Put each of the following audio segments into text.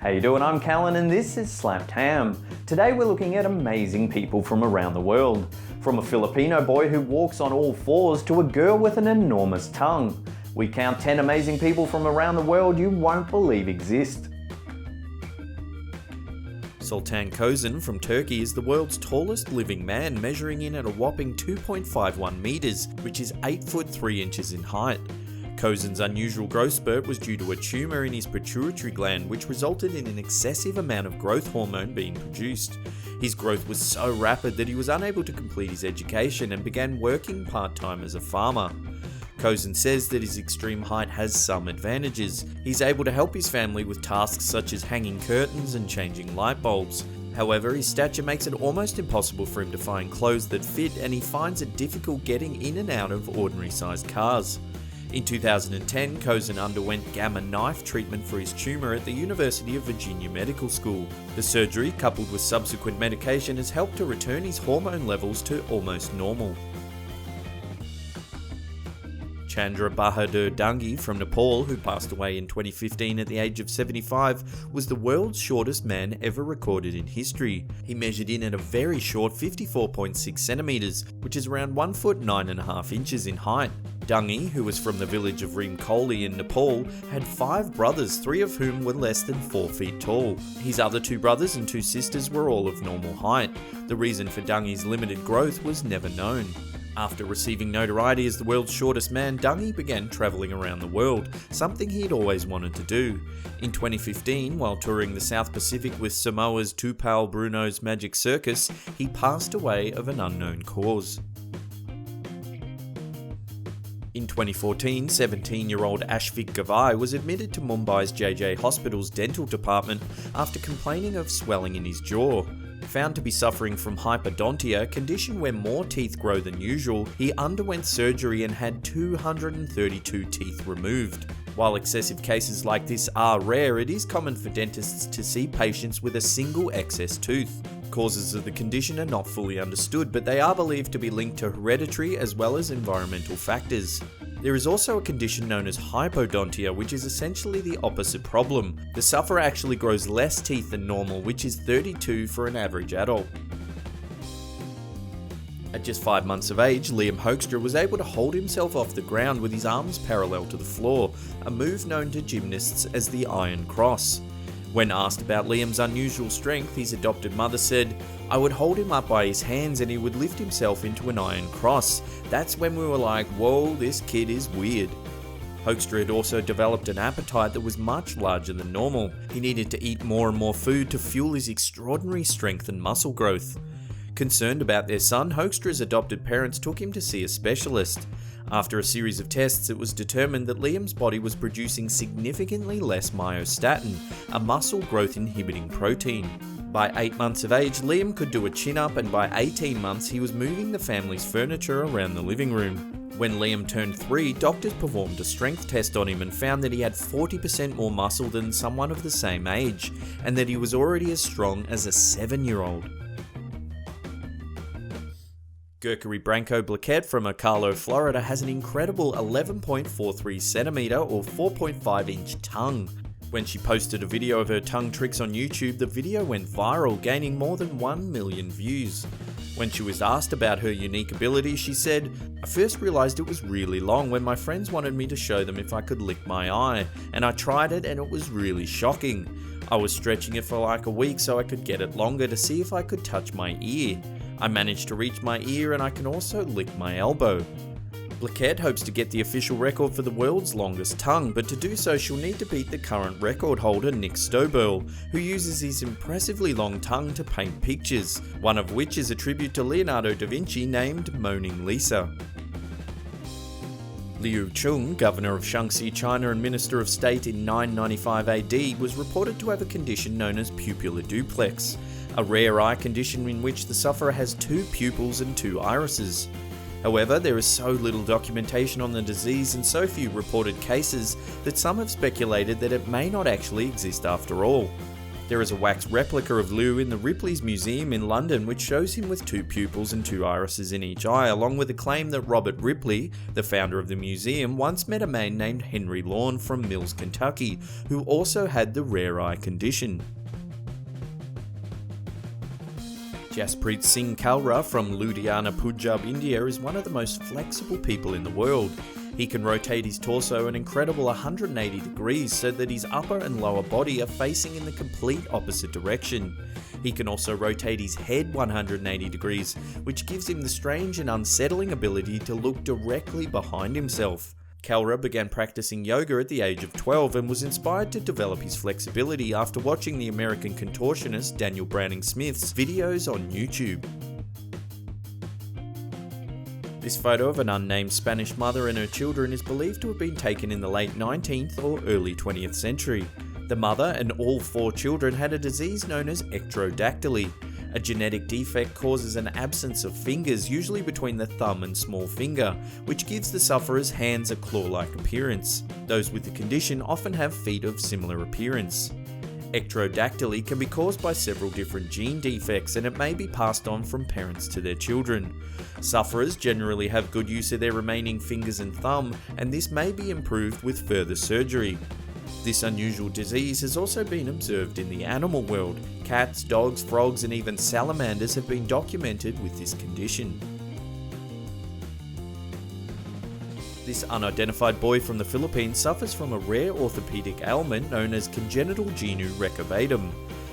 How you doing? I'm Callan and this is Slapped Ham. Today we're looking at amazing people from around the world. From a Filipino boy who walks on all fours to a girl with an enormous tongue. We count 10 amazing people from around the world you won't believe exist. Sultan Kozan from Turkey is the world's tallest living man, measuring in at a whopping 2.51 meters, which is 8 foot 3 inches in height. Kozan's unusual growth spurt was due to a tumour in his pituitary gland, which resulted in an excessive amount of growth hormone being produced. His growth was so rapid that he was unable to complete his education and began working part-time as a farmer. Kozan says that his extreme height has some advantages. He's able to help his family with tasks such as hanging curtains and changing light bulbs. However, his stature makes it almost impossible for him to find clothes that fit, and he finds it difficult getting in and out of ordinary-sized cars. In 2010, Kozan underwent gamma knife treatment for his tumour at the University of Virginia Medical School. The surgery, coupled with subsequent medication, has helped to return his hormone levels to almost normal. Chandra Bahadur Dangi from Nepal, who passed away in 2015 at the age of 75, was the world's shortest man ever recorded in history. He measured in at a very short 54.6 centimeters, which is around 1 foot 9.5 inches in height. Dangi, who was from the village of Rimkoli in Nepal, had 5 brothers, 3 of whom were less than 4 feet tall. His other 2 brothers and 2 sisters were all of normal height. The reason for Dangi's limited growth was never known. After receiving notoriety as the world's shortest man, Dangi began travelling around the world, something he had always wanted to do. In 2015, while touring the South Pacific with Samoa's Pupil Bruno's Magic Circus, he passed away of an unknown cause. In 2014, 17-year-old Ashvik Gavai was admitted to Mumbai's JJ Hospital's dental department after complaining of swelling in his jaw. Found to be suffering from hypodontia, a condition where more teeth grow than usual, he underwent surgery and had 232 teeth removed. While excessive cases like this are rare, it is common for dentists to see patients with a single excess tooth. Causes of the condition are not fully understood, but they are believed to be linked to hereditary as well as environmental factors. There is also a condition known as hypodontia, which is essentially the opposite problem. The sufferer actually grows less teeth than normal, which is 32 for an average adult. At just 5 months of age, Liam Hoaxster was able to hold himself off the ground with his arms parallel to the floor, a move known to gymnasts as the Iron Cross. When asked about Liam's unusual strength, his adopted mother said, "I would hold him up by his hands and he would lift himself into an iron cross. That's when we were like, whoa, this kid is weird." Hoaxster had also developed an appetite that was much larger than normal. He needed to eat more and more food to fuel his extraordinary strength and muscle growth. Concerned about their son, Hoaxster's adopted parents took him to see a specialist. After a series of tests, it was determined that Liam's body was producing significantly less myostatin, a muscle growth inhibiting protein. By 8 months of age, Liam could do a chin-up, and by 18 months he was moving the family's furniture around the living room. When Liam turned 3, doctors performed a strength test on him and found that he had 40% more muscle than someone of the same age, and that he was already as strong as a 7-year-old. Gurkari Branko Blaquette from Ocala, Florida has an incredible 11.43 centimeter or 4.5 inch tongue. When she posted a video of her tongue tricks on YouTube, the video went viral, gaining more than 1 million views. When she was asked about her unique ability, she said, "I first realized it was really long when my friends wanted me to show them if I could lick my eye, and I tried it and it was really shocking. I was stretching it for like a week so I could get it longer to see if I could touch my ear. I managed to reach my ear and I can also lick my elbow." Blaquette hopes to get the official record for the world's longest tongue, but to do so she'll need to beat the current record holder Nick Stoberl, who uses his impressively long tongue to paint pictures, one of which is a tribute to Leonardo da Vinci named Moaning Lisa. Liu Chung, governor of Shaanxi, China and Minister of State in 995 AD, was reported to have a condition known as pupillar duplex, a rare eye condition in which the sufferer has 2 pupils and 2 irises. However, there is so little documentation on the disease and so few reported cases that some have speculated that it may not actually exist after all. There is a wax replica of Lou in the Ripley's Museum in London which shows him with 2 pupils and 2 irises in each eye, along with a claim that Robert Ripley, the founder of the museum, once met a man named Henry Lawn from Mills, Kentucky, who also had the rare eye condition. Jaspreet Singh Kalra from Ludhiana, Punjab, India is one of the most flexible people in the world. He can rotate his torso an incredible 180 degrees so that his upper and lower body are facing in the complete opposite direction. He can also rotate his head 180 degrees, which gives him the strange and unsettling ability to look directly behind himself. Kalra began practicing yoga at the age of 12 and was inspired to develop his flexibility after watching the American contortionist Daniel Browning Smith's videos on YouTube. This photo of an unnamed Spanish mother and her children is believed to have been taken in the late 19th or early 20th century. The mother and all 4 children had a disease known as Ectodactyly. A genetic defect causes an absence of fingers, usually between the thumb and small finger, which gives the sufferer's hands a claw-like appearance. Those with the condition often have feet of similar appearance. Ectodactyly can be caused by several different gene defects, and it may be passed on from parents to their children. Sufferers generally have good use of their remaining fingers and thumb, and this may be improved with further surgery. This unusual disease has also been observed in the animal world. Cats, dogs, frogs, and even salamanders have been documented with this condition. This unidentified boy from the Philippines suffers from a rare orthopedic ailment known as congenital genu Recker Badum.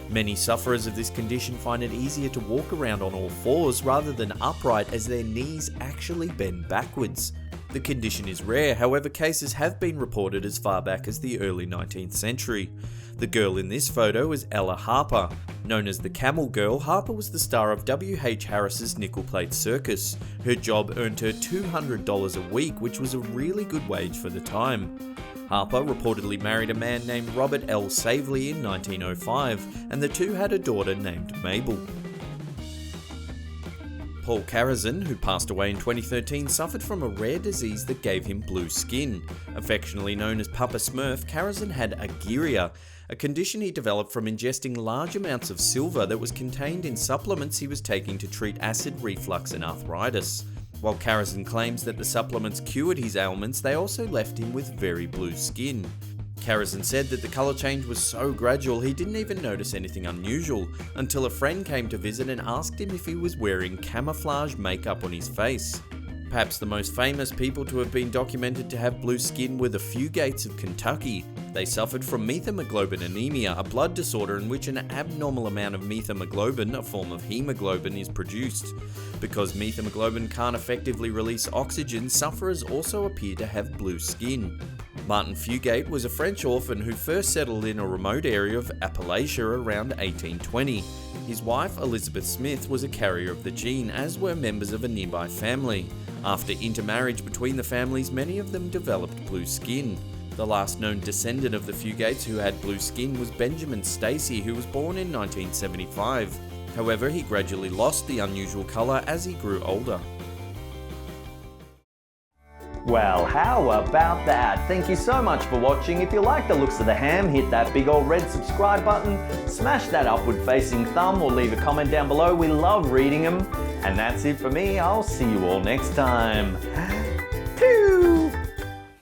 Many sufferers of this condition find it easier to walk around on all fours rather than upright, as their knees actually bend backwards. The condition is rare, however cases have been reported as far back as the early 19th century. The girl in this photo is Ella Harper. Known as the Camel Girl, Harper was the star of W.H. Harris's Nickel Plate Circus. Her job earned her $200 a week, which was a really good wage for the time. Harper reportedly married a man named Robert L. Savely in 1905, and the two had a daughter named Mabel. Paul Karazin, who passed away in 2013, suffered from a rare disease that gave him blue skin. Affectionately known as Papa Smurf, Karazin had agiria, a condition he developed from ingesting large amounts of silver that was contained in supplements he was taking to treat acid reflux and arthritis. While Karazin claims that the supplements cured his ailments, they also left him with very blue skin. Karazin said that the colour change was so gradual he didn't even notice anything unusual, until a friend came to visit and asked him if he was wearing camouflage makeup on his face. Perhaps the most famous people to have been documented to have blue skin were the Fugates of Kentucky. They suffered from methemoglobin anemia, a blood disorder in which an abnormal amount of methemoglobin, a form of hemoglobin, is produced. Because methemoglobin can't effectively release oxygen, sufferers also appear to have blue skin. Martin Fugate was a French orphan who first settled in a remote area of Appalachia around 1820. His wife, Elizabeth Smith, was a carrier of the gene, as were members of a nearby family. After intermarriage between the families, many of them developed blue skin. The last known descendant of the Fugates who had blue skin was Benjamin Stacy, who was born in 1975. However, he gradually lost the unusual colour as he grew older. Well, how about that? Thank you so much for watching. If you like the looks of the ham, hit that big old red subscribe button, smash that upward facing thumb, or leave a comment down below. We love reading them. And that's it for me. I'll see you all next time.